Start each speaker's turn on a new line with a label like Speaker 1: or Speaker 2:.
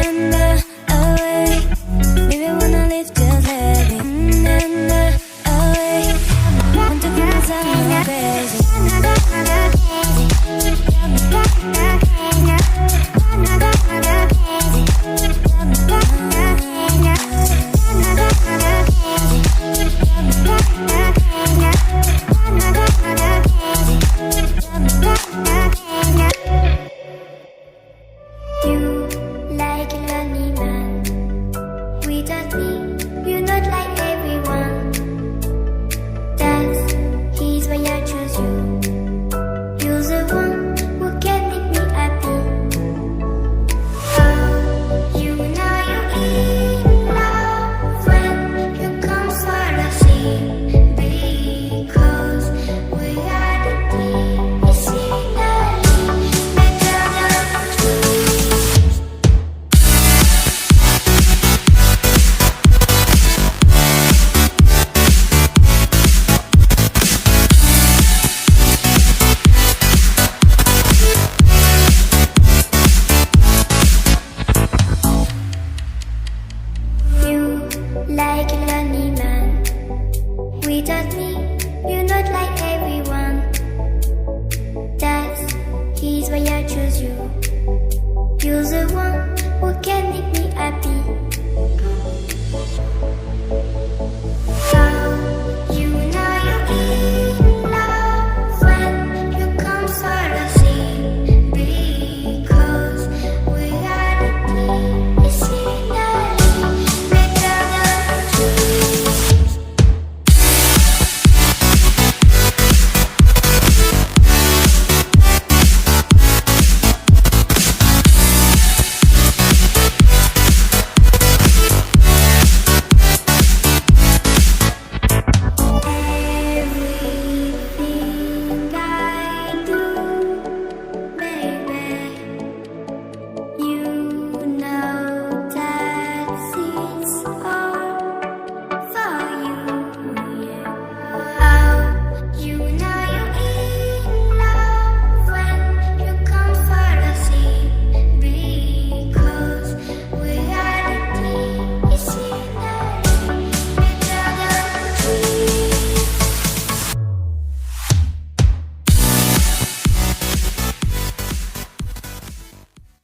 Speaker 1: and away. Maybe wanna live just let me and away. Want to get some crazy. You like a lonely man without me, you're not like everyone. That's why I choose you. You're the one who can make me happy. Oh, you know you're in love when you come swallow sea. Because we are the medicinally better than trees. You like